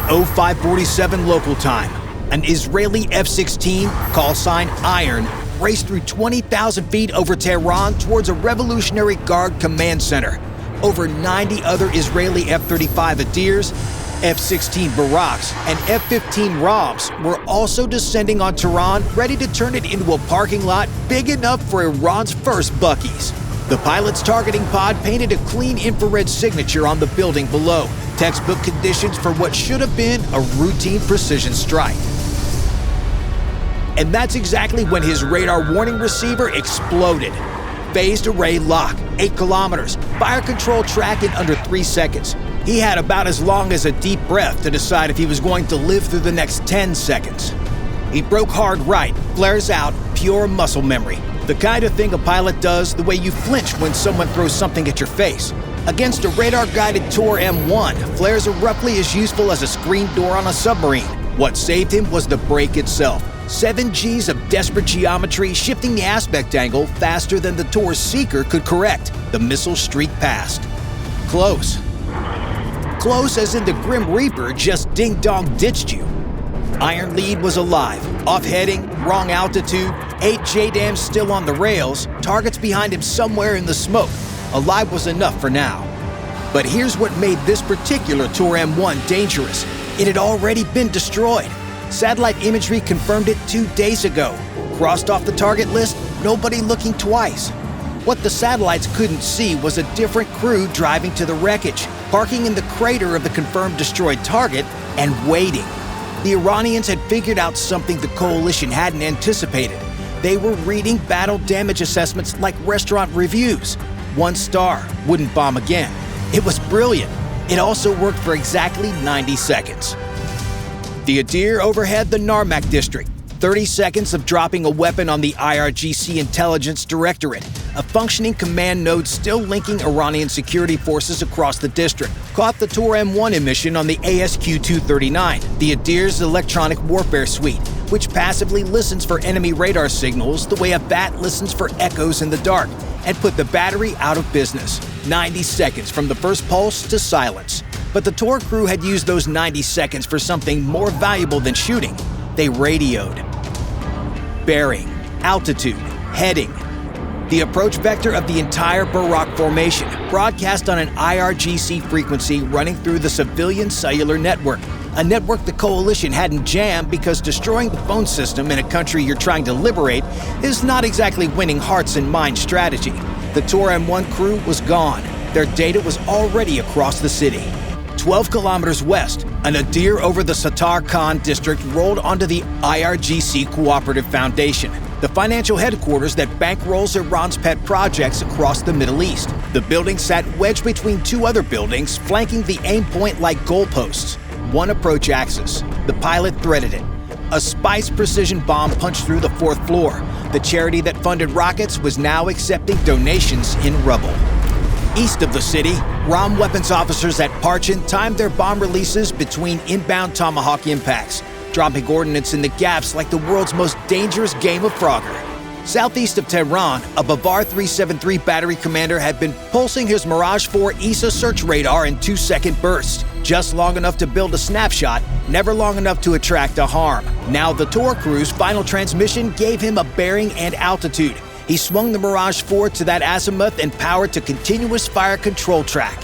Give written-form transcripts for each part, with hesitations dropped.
0547 local time, an Israeli F-16, call sign Iron, raced through 20,000 feet over Tehran towards a Revolutionary Guard command center. Over 90 other Israeli F-35 Adirs, F-16 Baraks, and F-15 Roms were also descending on Tehran, ready to turn it into a parking lot big enough for Iran's first Buc-ee's. The pilot's targeting pod painted a clean infrared signature on the building below, textbook conditions for what should have been a routine precision strike. And that's exactly when his radar warning receiver exploded. Phased array lock, 8 kilometers, fire control track in under 3 seconds. He had about as long as a deep breath to decide if he was going to live through the next 10 seconds. He broke hard right, flares out, pure muscle memory. The kind of thing a pilot does the way you flinch when someone throws something at your face. Against a radar-guided Tor M1, flares are roughly as useful as a screen door on a submarine. What saved him was the break itself. 7 Gs of desperate geometry shifting the aspect angle faster than the Tor's seeker could correct. The missile streaked past. Close. Close as in the Grim Reaper just ding-dong ditched you. Iron lead was alive. Off-heading, wrong altitude, 8 JDAMs still on the rails, targets behind him somewhere in the smoke. Alive was enough for now. But here's what made this particular Tor M1 dangerous. It had already been destroyed. Satellite imagery confirmed it 2 days ago. Crossed off the target list, nobody looking twice. What the satellites couldn't see was a different crew driving to the wreckage, parking in the crater of the confirmed destroyed target, and waiting. The Iranians had figured out something the coalition hadn't anticipated. They were reading battle damage assessments like restaurant reviews. 1 star, wouldn't bomb again. It was brilliant. It also worked for exactly 90 seconds. The Adir overhead the Narmak district. 30 seconds of dropping a weapon on the IRGC intelligence directorate, a functioning command node still linking Iranian security forces across the district. Caught the Tor M1 emission on the ASQ-239, the Adir's electronic warfare suite, which passively listens for enemy radar signals the way a bat listens for echoes in the dark, and put the battery out of business. 90 seconds from the first pulse to silence. But the Tor crew had used those 90 seconds for something more valuable than shooting. They radioed. Bearing, altitude, heading. The approach vector of the entire Barak formation, broadcast on an IRGC frequency running through the civilian cellular network. A network the coalition hadn't jammed because destroying the phone system in a country you're trying to liberate is not exactly winning hearts and minds strategy. The Tor M1 crew was gone. Their data was already across the city. 12 kilometers west, an Adir over the Sattar Khan district rolled onto the IRGC Cooperative Foundation, the financial headquarters that bankrolls Iran's pet projects across the Middle East. The building sat wedged between 2 other buildings, flanking the aim point like goalposts. 1 approach axis. The pilot threaded it. A Spice precision bomb punched through the 4th floor. The charity that funded rockets was now accepting donations in rubble. East of the city, ROM weapons officers at Parchin timed their bomb releases between inbound Tomahawk impacts, dropping ordnance in the gaps like the world's most dangerous game of Frogger. Southeast of Tehran, a Bavar 373 battery commander had been pulsing his Mirage 4 ESA search radar in 2-second bursts, just long enough to build a snapshot, never long enough to attract a harm. Now the Tor crew's final transmission gave him a bearing and altitude. He swung the Mirage 4 to that azimuth and powered to continuous fire control track.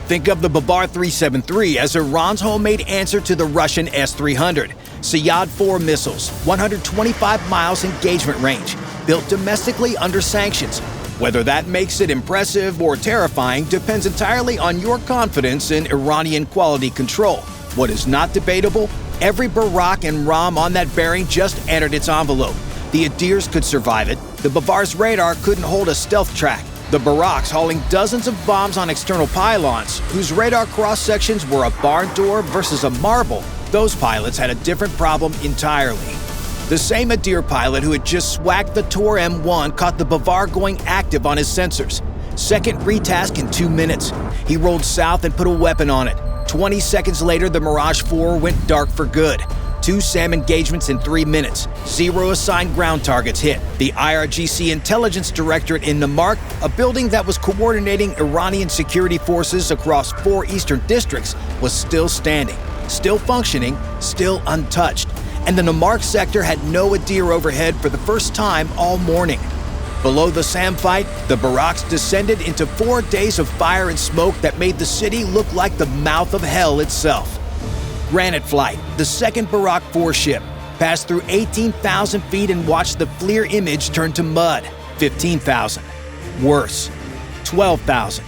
Think of the Bavar 373 as Iran's homemade answer to the Russian S-300. Sayad 4 missiles, 125 miles engagement range, built domestically under sanctions. Whether that makes it impressive or terrifying depends entirely on your confidence in Iranian quality control. What is not debatable, every Barak and Rom on that bearing just entered its envelope. The Adirs could survive it. The Bavar's radar couldn't hold a stealth track. The Baraks hauling dozens of bombs on external pylons, whose radar cross-sections were a barn door versus a marble. Those pilots had a different problem entirely. The same Adir pilot who had just swacked the Tor M1 caught the Bavar going active on his sensors. Second retask in 2 minutes. He rolled south and put a weapon on it. 20 seconds later, the Mirage 4 went dark for good. 2 SAM engagements in 3 minutes. 0 assigned ground targets hit. The IRGC Intelligence Directorate in Namark, a building that was coordinating Iranian security forces across 4 eastern districts, was still standing. still functioning, still untouched. And the Namark sector had no Adir overhead for the first time all morning. Below the SAM fight, the Baraks descended into 4 days of fire and smoke that made the city look like the mouth of hell itself. Granite Flight, the second Barak 4 ship, passed through 18,000 feet and watched the FLIR image turn to mud. 15,000. Worse, 12,000.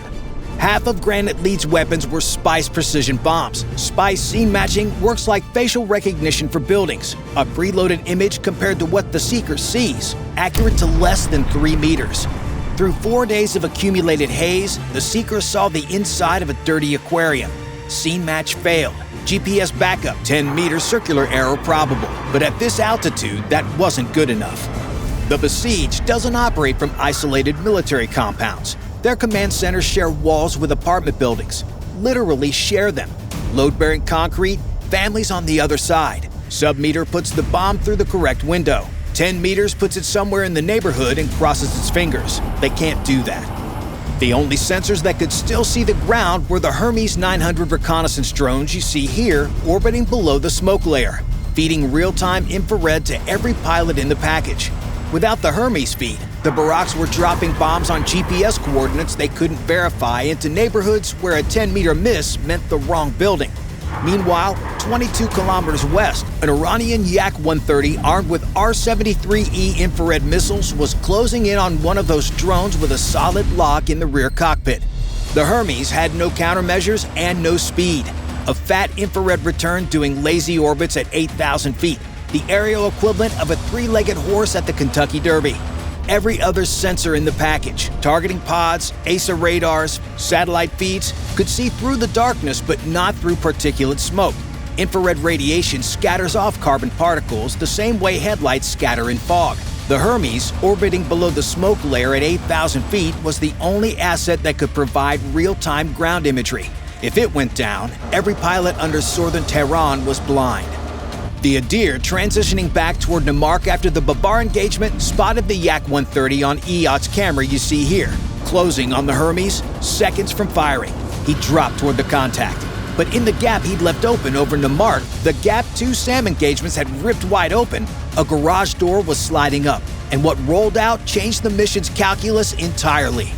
Half of Granite Lead's weapons were SPICE precision bombs. SPICE scene matching works like facial recognition for buildings. A preloaded image compared to what the seeker sees, accurate to less than 3 meters. Through 4 days of accumulated haze, the seeker saw the inside of a dirty aquarium. Scene match failed. GPS backup, 10 meters circular error probable. But at this altitude, that wasn't good enough. The Besieged doesn't operate from isolated military compounds. Their command centers share walls with apartment buildings. Literally share them. Load-bearing concrete, families on the other side. Submeter puts the bomb through the correct window. 10 meters puts it somewhere in the neighborhood and crosses its fingers. They can't do that. The only sensors that could still see the ground were the Hermes 900 reconnaissance drones you see here orbiting below the smoke layer, feeding real-time infrared to every pilot in the package. Without the Hermes feed, the Baraks were dropping bombs on GPS coordinates they couldn't verify into neighborhoods where a 10-meter miss meant the wrong building. Meanwhile, 22 kilometers west, an Iranian Yak-130 armed with R-73E infrared missiles was closing in on one of those drones with a solid lock in the rear cockpit. The Hermes had no countermeasures and no speed. A fat infrared return doing lazy orbits at 8,000 feet, the aerial equivalent of a 3-legged horse at the Kentucky Derby. Every other sensor in the package, targeting pods, ASA radars, satellite feeds, could see through the darkness but not through particulate smoke. Infrared radiation scatters off carbon particles the same way headlights scatter in fog. The Hermes, orbiting below the smoke layer at 8,000 feet, was the only asset that could provide real-time ground imagery. If it went down, every pilot under southern Tehran was blind. The Adir, transitioning back toward Namark after the Babar engagement, spotted the Yak-130 on EOT's camera you see here, closing on the Hermes seconds from firing. He dropped toward the contact. But in the gap he'd left open over Namark, the Gap 2 SAM engagements had ripped wide open. A garage door was sliding up, and what rolled out changed the mission's calculus entirely.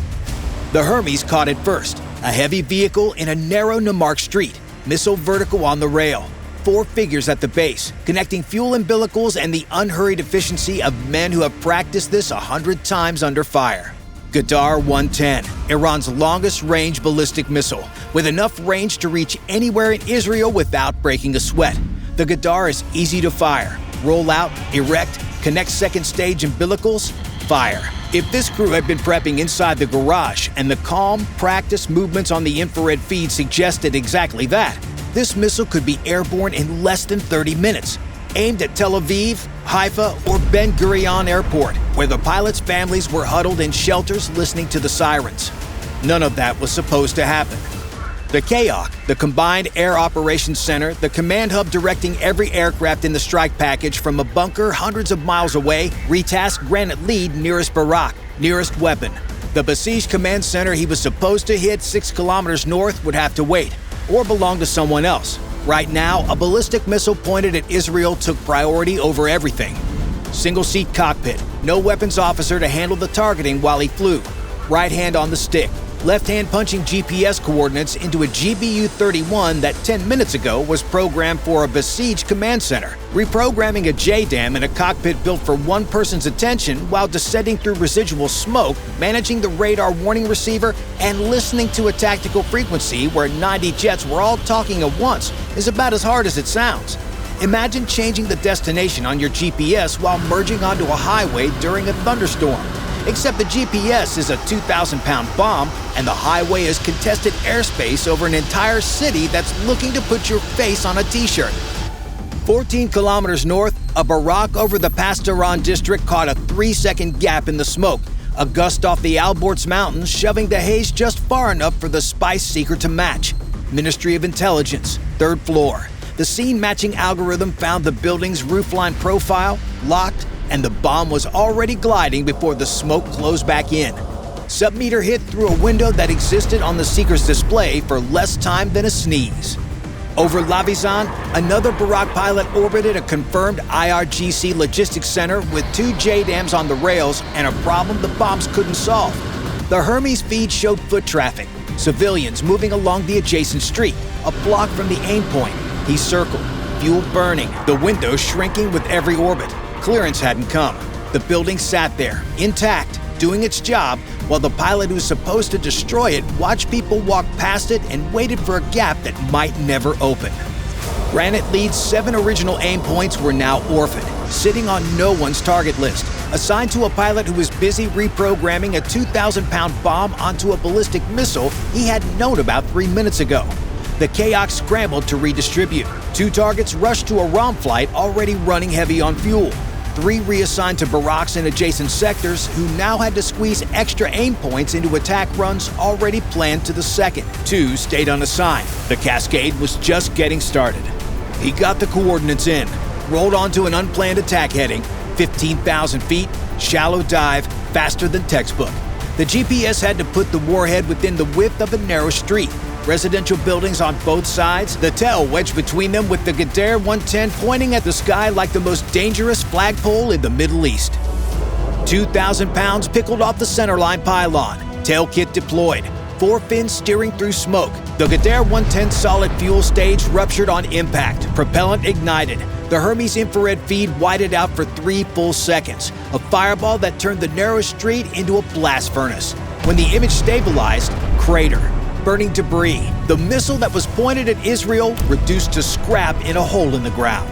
The Hermes caught it first, a heavy vehicle in a narrow Namark street, missile vertical on the rail. 4 figures at the base, connecting fuel umbilicals and the unhurried efficiency of men who have practiced this 100 times under fire. Adir 110, Iran's longest-range ballistic missile, with enough range to reach anywhere in Israel without breaking a sweat. The Adir is easy to fire. Roll out, erect, connect second-stage umbilicals, fire. If this crew had been prepping inside the garage and the calm, practiced movements on the infrared feed suggested exactly that, this missile could be airborne in less than 30 minutes, aimed at Tel Aviv, Haifa, or Ben Gurion Airport, where the pilots' families were huddled in shelters listening to the sirens. None of that was supposed to happen. The KAOC, the Combined Air Operations Center, the command hub directing every aircraft in the strike package from a bunker hundreds of miles away, retasked Granite Lead nearest Barak, nearest weapon. The Besieged command center he was supposed to hit 6 kilometers north would have to wait, or belong to someone else. Right now, a ballistic missile pointed at Israel took priority over everything. Single-seat cockpit, no weapons officer to handle the targeting while he flew. Right hand on the stick, left hand punching GPS coordinates into a GBU-31 that 10 minutes ago was programmed for a Besieged command center. Reprogramming a JDAM in a cockpit built for one person's attention while descending through residual smoke, managing the radar warning receiver, and listening to a tactical frequency where 90 jets were all talking at once is about as hard as it sounds. Imagine changing the destination on your GPS while merging onto a highway during a thunderstorm. Except the GPS is a 2,000-pound bomb, and the highway is contested airspace over an entire city that's looking to put your face on a t-shirt. 14 kilometers north, a Barak over the Pastoran district caught a 3-second gap in the smoke, a gust off the Alborz Mountains shoving the haze just far enough for the SPICE seeker to match. Ministry of Intelligence, 3rd floor. The scene-matching algorithm found the building's roofline profile, locked, and the bomb was already gliding before the smoke closed back in. Submeter hit through a window that existed on the seeker's display for less time than a sneeze. Over Lavizan, another Barak pilot orbited a confirmed IRGC logistics center with 2 JDAMs on the rails and a problem the bombs couldn't solve. The Hermes feed showed foot traffic, civilians moving along the adjacent street, a block from the aim point. He circled, fuel burning, the window shrinking with every orbit. Clearance hadn't come. The building sat there, intact, doing its job, while the pilot who's supposed to destroy it watched people walk past it and waited for a gap that might never open. Granite Lead's 7 original aim points were now orphaned, sitting on no one's target list, assigned to a pilot who was busy reprogramming a 2,000-pound bomb onto a ballistic missile he hadn't known about 3 minutes ago. The Chaos scrambled to redistribute. 2 targets rushed to a ROM flight already running heavy on fuel. 3 reassigned to Baraks in adjacent sectors who now had to squeeze extra aim points into attack runs already planned to the second. 2 stayed unassigned. The cascade was just getting started. He got the coordinates in, rolled onto an unplanned attack heading, 15,000 feet, shallow dive, faster than textbook. The GPS had to put the warhead within the width of a narrow street. Residential buildings on both sides, the tail wedged between them with the Adir 110 pointing at the sky like the most dangerous flagpole in the Middle East. 2,000 pounds pickled off the centerline pylon, tail kit deployed, 4 fins steering through smoke. The Adir 110 solid fuel stage ruptured on impact, propellant ignited. The Hermes infrared feed whited out for 3 full seconds, a fireball that turned the narrow street into a blast furnace. When the image stabilized, crater. Burning debris, the missile that was pointed at Israel reduced to scrap in a hole in the ground.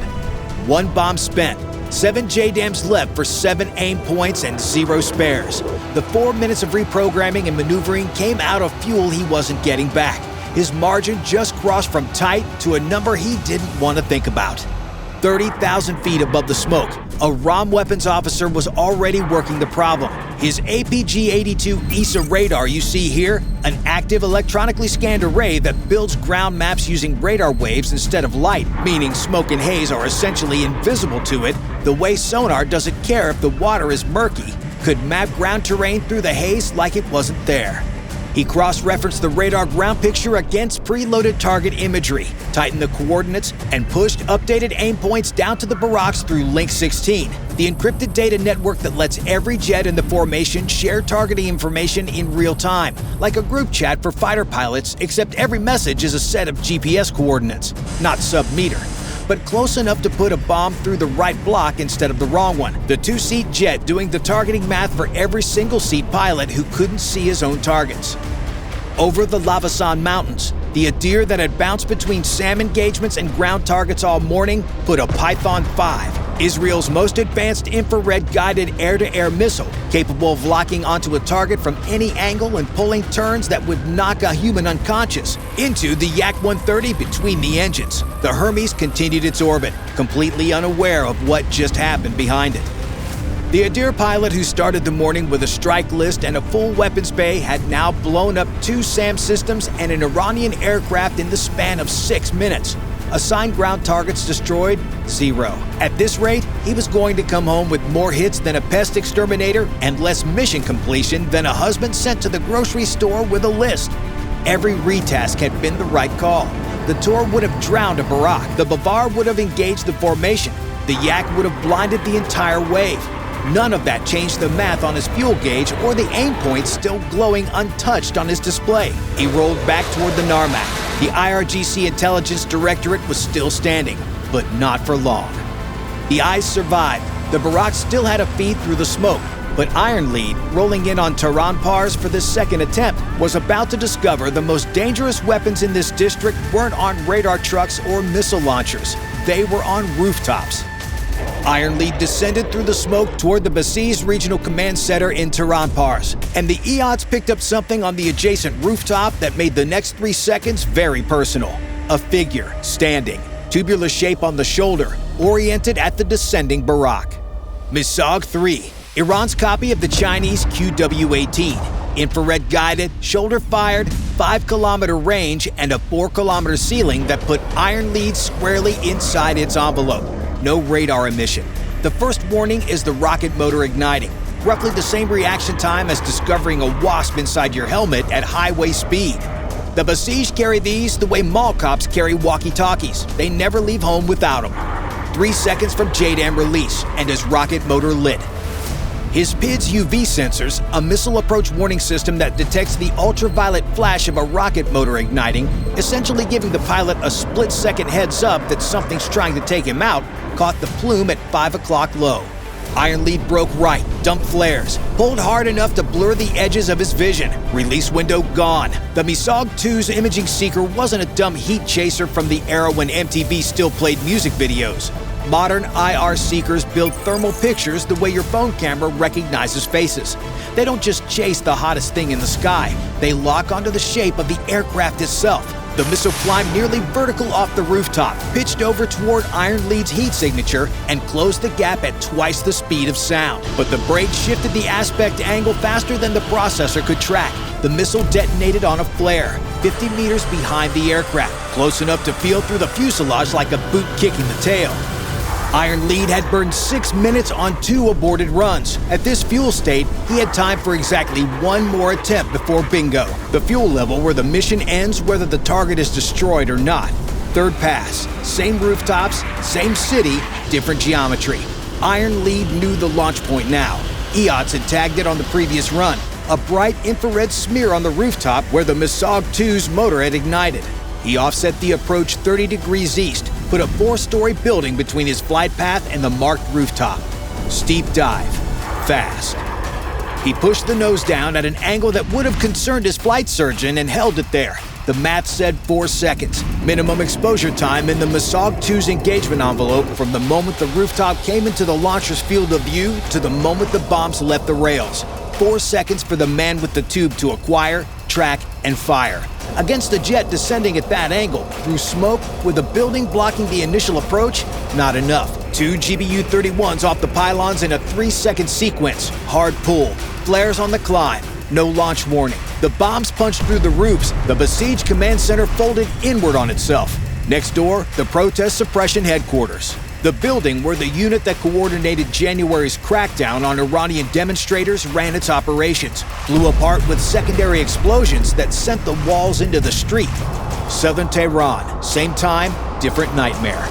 1 bomb spent, 7 JDAMs left for 7 aim points and 0 spares. The 4 minutes of reprogramming and maneuvering came out of fuel he wasn't getting back. His margin just crossed from tight to a number he didn't want to think about. 30,000 feet above the smoke, a ROM weapons officer was already working the problem. His APG-82 ESA radar you see here, an active electronically scanned array that builds ground maps using radar waves instead of light, meaning smoke and haze are essentially invisible to it, the way sonar doesn't care if the water is murky, could map ground terrain through the haze like it wasn't there. He cross-referenced the radar ground picture against preloaded target imagery, tightened the coordinates, and pushed updated aim points down to the Baraks through Link 16, the encrypted data network that lets every jet in the formation share targeting information in real time, like a group chat for fighter pilots, except every message is a set of GPS coordinates, not sub-meter, but close enough to put a bomb through the right block instead of the wrong one. The 2-seat jet doing the targeting math for every single-seat pilot who couldn't see his own targets. Over the Lavizan Mountains, the Adir that had bounced between SAM engagements and ground targets all morning put a Python 5, Israel's most advanced infrared-guided air-to-air missile, capable of locking onto a target from any angle and pulling turns that would knock a human unconscious, into the Yak-130 between the engines. The Hermes continued its orbit, completely unaware of what just happened behind it. The Adir pilot who started the morning with a strike list and a full weapons bay had now blown up 2 SAM systems and an Iranian aircraft in the span of 6 minutes. Assigned ground targets destroyed, 0. At this rate, he was going to come home with more hits than a pest exterminator and less mission completion than a husband sent to the grocery store with a list. Every retask had been the right call. The Tor would have drowned a Barak. The Bavar would have engaged the formation. The Yak would have blinded the entire wave. None of that changed the math on his fuel gauge or the aim points still glowing untouched on his display. He rolled back toward the Narmak. The IRGC Intelligence Directorate was still standing, but not for long. The eyes survived. The Barak still had a feed through the smoke, but Iron Lead, rolling in on Tehran Pars for this second attempt, was about to discover the most dangerous weapons in this district weren't on radar trucks or missile launchers. They were on rooftops. Iron Lead descended through the smoke toward the Basiz Regional Command Center in Tehran Pars, and the EOTs picked up something on the adjacent rooftop that made the next 3 seconds very personal. A figure, standing, tubular shape on the shoulder, oriented at the descending Barak. Misog 3, Iran's copy of the Chinese QW-18. Infrared-guided, shoulder-fired, 5-kilometer range, and a 4-kilometer ceiling that put Iron Lead squarely inside its envelope. No radar emission. The first warning is the rocket motor igniting, roughly the same reaction time as discovering a wasp inside your helmet at highway speed. The besieged carry these the way mall cops carry walkie-talkies. They never leave home without them. 3 seconds from JDAM release, and his rocket motor lit. His PID's UV sensors, a missile approach warning system that detects the ultraviolet flash of a rocket motor igniting, essentially giving the pilot a split-second heads up that something's trying to take him out, caught the plume at 5 o'clock low. Iron lead broke right, dumped flares, pulled hard enough to blur the edges of his vision. Release window gone. The Misog 2's imaging seeker wasn't a dumb heat chaser from the era when MTV still played music videos. Modern IR seekers build thermal pictures the way your phone camera recognizes faces. They don't just chase the hottest thing in the sky, they lock onto the shape of the aircraft itself. The missile climbed nearly vertical off the rooftop, pitched over toward Iron Lead's heat signature, and closed the gap at twice the speed of sound. But the brake shifted the aspect angle faster than the processor could track. The missile detonated on a flare, 50 meters behind the aircraft, close enough to feel through the fuselage like a boot kicking the tail. Iron Lead had burned 6 minutes on 2 aborted runs. At this fuel state, he had time for exactly 1 more attempt before bingo. The fuel level where the mission ends whether the target is destroyed or not. Third pass, same rooftops, same city, different geometry. Iron Lead knew the launch point now. EOTS had tagged it on the previous run, a bright infrared smear on the rooftop where the Misog 2's motor had ignited. He offset the approach 30 degrees east, put a 4-story building between his flight path and the marked rooftop. Steep dive. Fast. He pushed the nose down at an angle that would have concerned his flight surgeon and held it there. The math said 4 seconds. Minimum exposure time in the Misog 2's engagement envelope from the moment the rooftop came into the launcher's field of view to the moment the bombs left the rails. 4 seconds for the man with the tube to acquire, track, and fire. Against a jet descending at that angle, through smoke, with a building blocking the initial approach, not enough. 2 GBU-31s off the pylons in a 3-second sequence. Hard pull. Flares on the climb. No launch warning. The bombs punched through the roofs. The besieged command center folded inward on itself. Next door, the protest suppression headquarters. The building where the unit that coordinated January's crackdown on Iranian demonstrators ran its operations, blew apart with secondary explosions that sent the walls into the street. Southern Tehran, same time, different nightmare.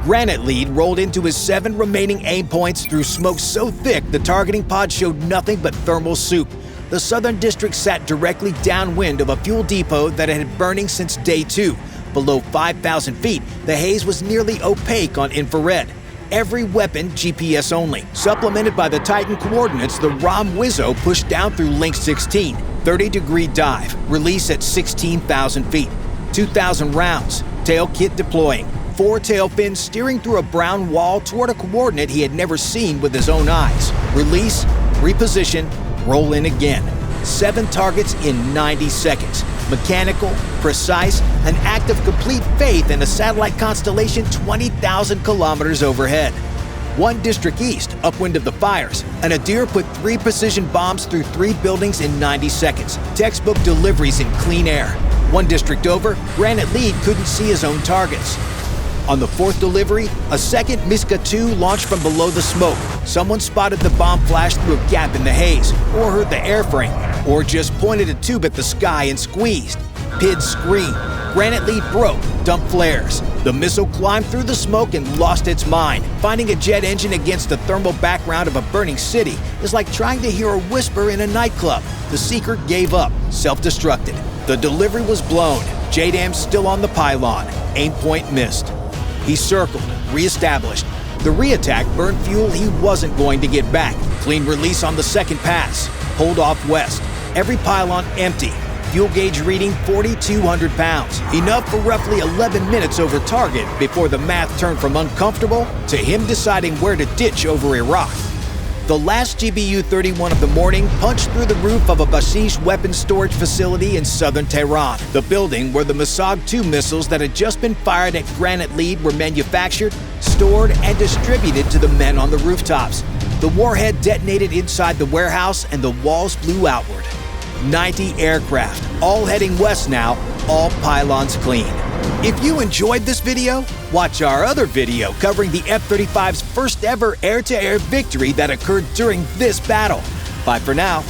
Granite Lead rolled into his 7 remaining aim points through smoke so thick the targeting pod showed nothing but thermal soup. The Southern District sat directly downwind of a fuel depot that had been burning since day 2. Below 5,000 feet, the haze was nearly opaque on infrared. Every weapon GPS only. Supplemented by the Titan coordinates, the ROM Wizzo pushed down through Link 16. 30-degree dive. Release at 16,000 feet. 2,000 rounds. Tail kit deploying. 4 tail fins steering through a brown wall toward a coordinate he had never seen with his own eyes. Release, reposition, roll in again. 7 targets in 90 seconds. Mechanical, precise, an act of complete faith in a satellite constellation 20,000 kilometers overhead. 1 district east, upwind of the fires, an Adir put 3 precision bombs through 3 buildings in 90 seconds. Textbook deliveries in clean air. 1 district over, Granite Lead couldn't see his own targets. On the 4th delivery, a second Miska 2 launched from below the smoke. Someone spotted the bomb flash through a gap in the haze, or heard the airframe, or just pointed a tube at the sky and squeezed. PID screamed. Granite Lead broke, dumped flares. The missile climbed through the smoke and lost its mind. Finding a jet engine against the thermal background of a burning city is like trying to hear a whisper in a nightclub. The seeker gave up, self-destructed. The delivery was blown. JDAMs still on the pylon. Aim point missed. He circled, re-established. The re-attack burned fuel he wasn't going to get back. Clean release on the 2nd pass. Pulled off west. Every pylon empty. Fuel gauge reading 4,200 pounds. Enough for roughly 11 minutes over target before the math turned from uncomfortable to him deciding where to ditch over Iraq. The last GBU-31 of the morning punched through the roof of a besieged weapons storage facility in southern Tehran, the building where the Misog 2 missiles that had just been fired at Granite Lead were manufactured, stored, and distributed to the men on the rooftops. The warhead detonated inside the warehouse and the walls blew outward. 90 aircraft, all heading west now, all pylons clean. If you enjoyed this video, watch our other video covering the F-35's first ever air-to-air victory that occurred during this battle. Bye for now.